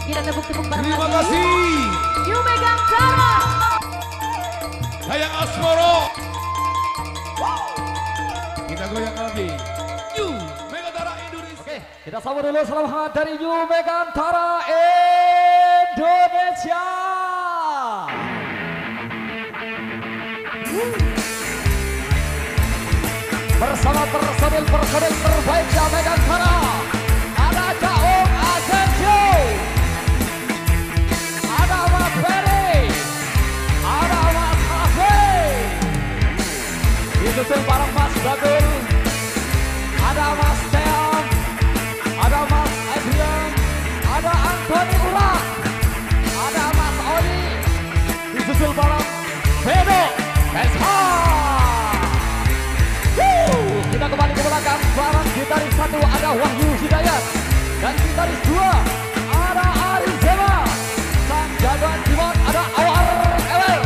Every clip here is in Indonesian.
Kita tepuk-tepuk bareng Terima lagi. kasih. Yu Megantara. Sayang Asmoro. Kita goyang lagi. Yu Megantara Indonesia. Oke, kita sambut dulu salam hangat dari Yu Megantara Indonesia. Bersama personil terbaik Yu Megantara. Ada Caung Asensio, ada Mas Ferry, ada Mas Hafiz, disusul bareng Mas Badul, ada Mas Team, ada Mas Adrian, ada Anthony Urak, ada Mas Oli, disusul bareng Vedo Esha. Kita kembali ke belakang bareng gitaris 1 ada Wahyu Hidayat dan gitaris 2 ada Arizema. Sang jagoan keyboard ada Awar Ewer.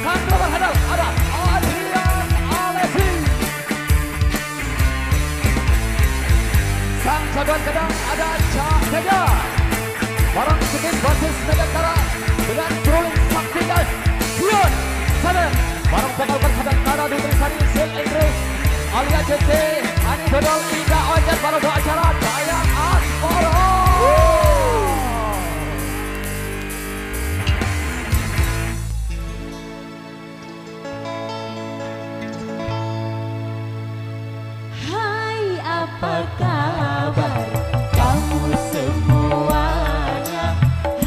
Sang drummer handle ada Adrian Alesi. Sang jagoan kedang ada Cak Teja. Barang sedikit basis Megantara dengan rolling sakti guys. Dion Saden. Barang vokal bersadang Nada Dutri Sari Sil Andrews Alia CC Ani Dodol Ida Ojek baru doa acara Sayang Asmoro. Hai, apa kabar kamu semuanya?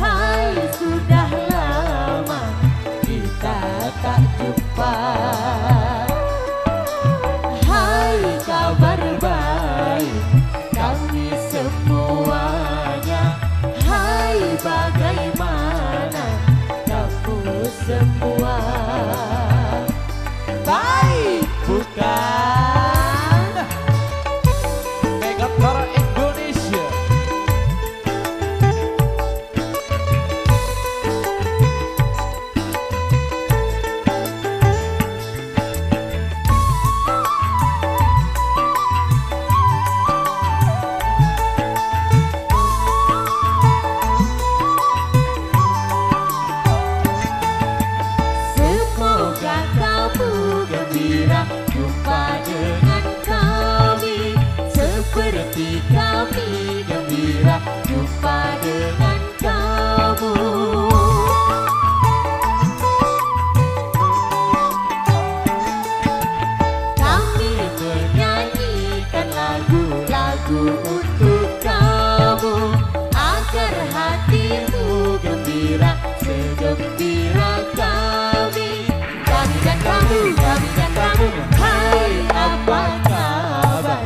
Hai, sudah lama kita tak jumpa. Hai, kabar baik kami semuanya. Hai, bagaimana kamu semua? Baik bukan? Megantara Indonesia. Semoga kamu gembira jumpa dengan kami, seperti kami gembira jumpa dengan kamu. Kami menyanyikan lagu-lagu untuk kamu agar hatimu gembira segembira kami. Kami dan kamu, kami dan kamu. Hai, apa kabar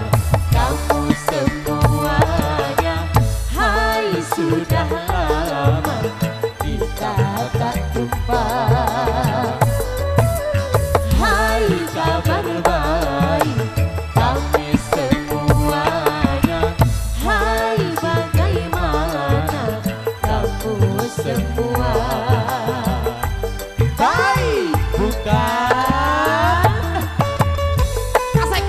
kamu semuanya? Hai, sudah lama kita tak jumpa. Hai, kabar baik kami semuanya. Hai, bagaimana kamu semua? Baik bukan? Asik.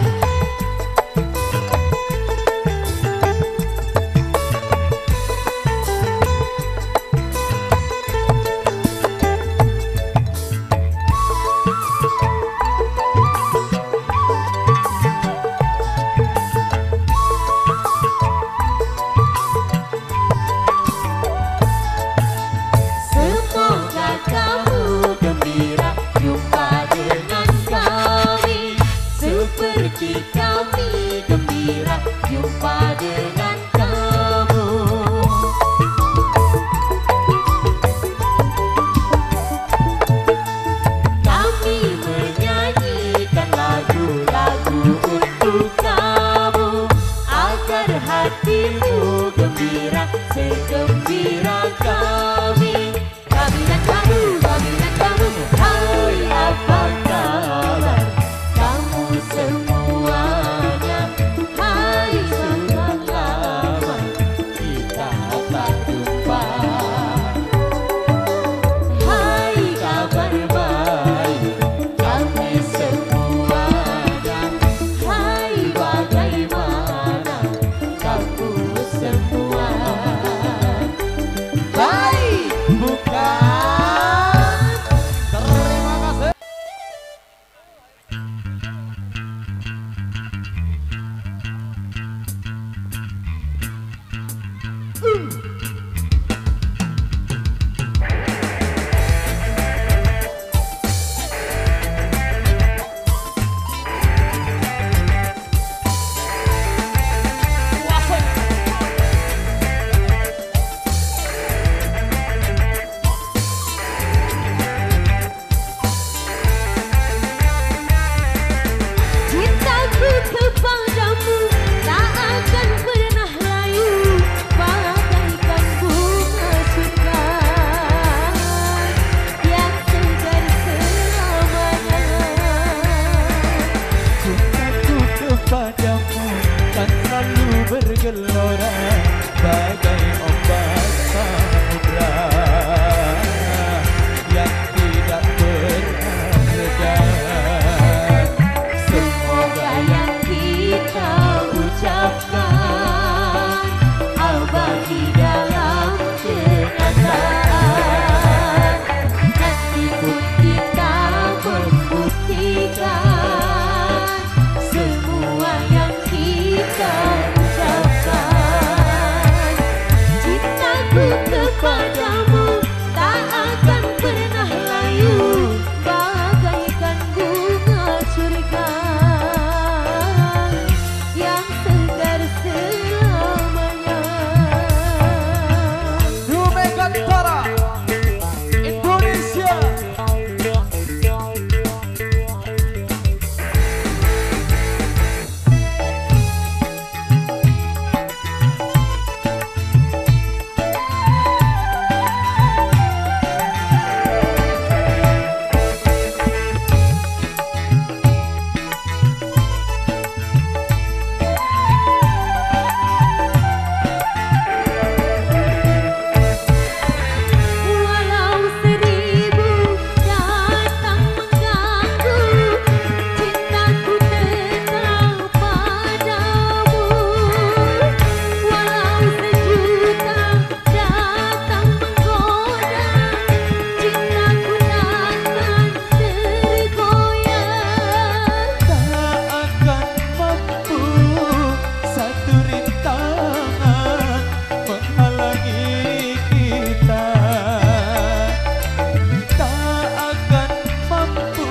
kepadamu tak akan pernah layu, bagaikan bunga surga yang segar selamanya. Duo Megantara Indonesia. Walau seribu datang mengganggu, cintaku tetap padamu. Walau sejuta datang menggoda, cintaku takkan tergoyah. Tak akan mampu satu rintangan menghalangi kita. Tak akan mampu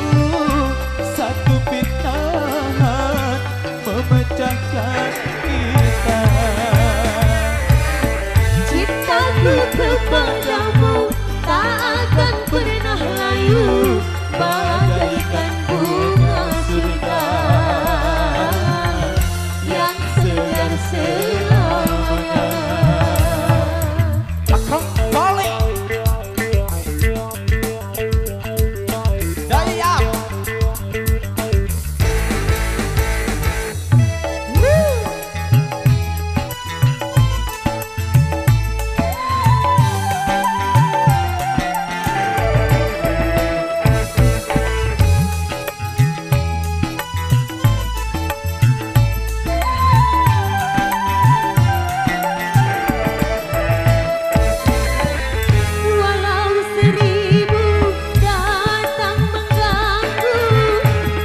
satu fitnah memecahkan kita. Cintaku kepadamu tak akan pernah layu, bagaikan bunga surga yang segar selamanya. Akang Bali Dayak. Walau seribu datang mengganggu,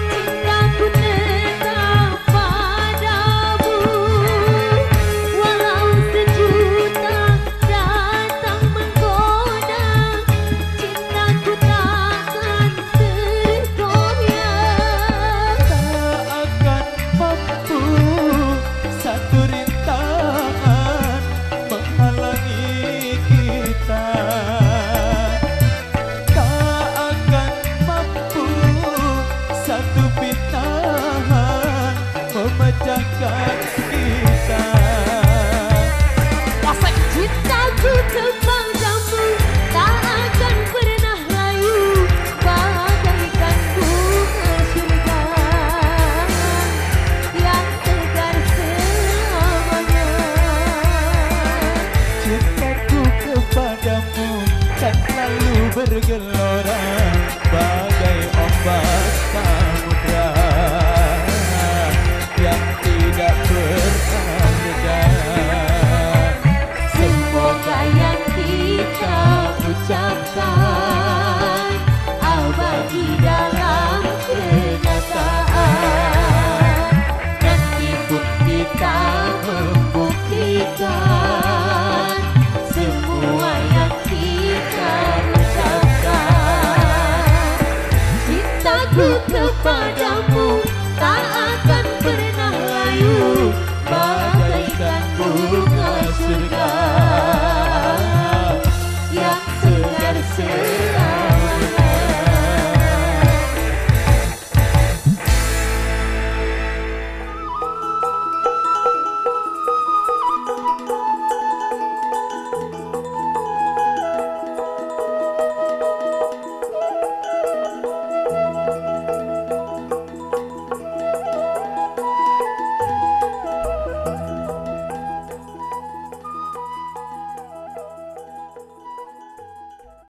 cintaku tetap padamu. Walau sejuta datang menggoda, cintaku takkan tergoyah. Tak akan mampu satu rintangan menghalangi kita. Tak akan mampu satu fitnah memecahkan kita. Asik cintaku kepadamu tak akan pernah layu, bagaikan bunga surga yang segar selamanya. Cintaku kepadamu kan selalu bergelora bagai ombak.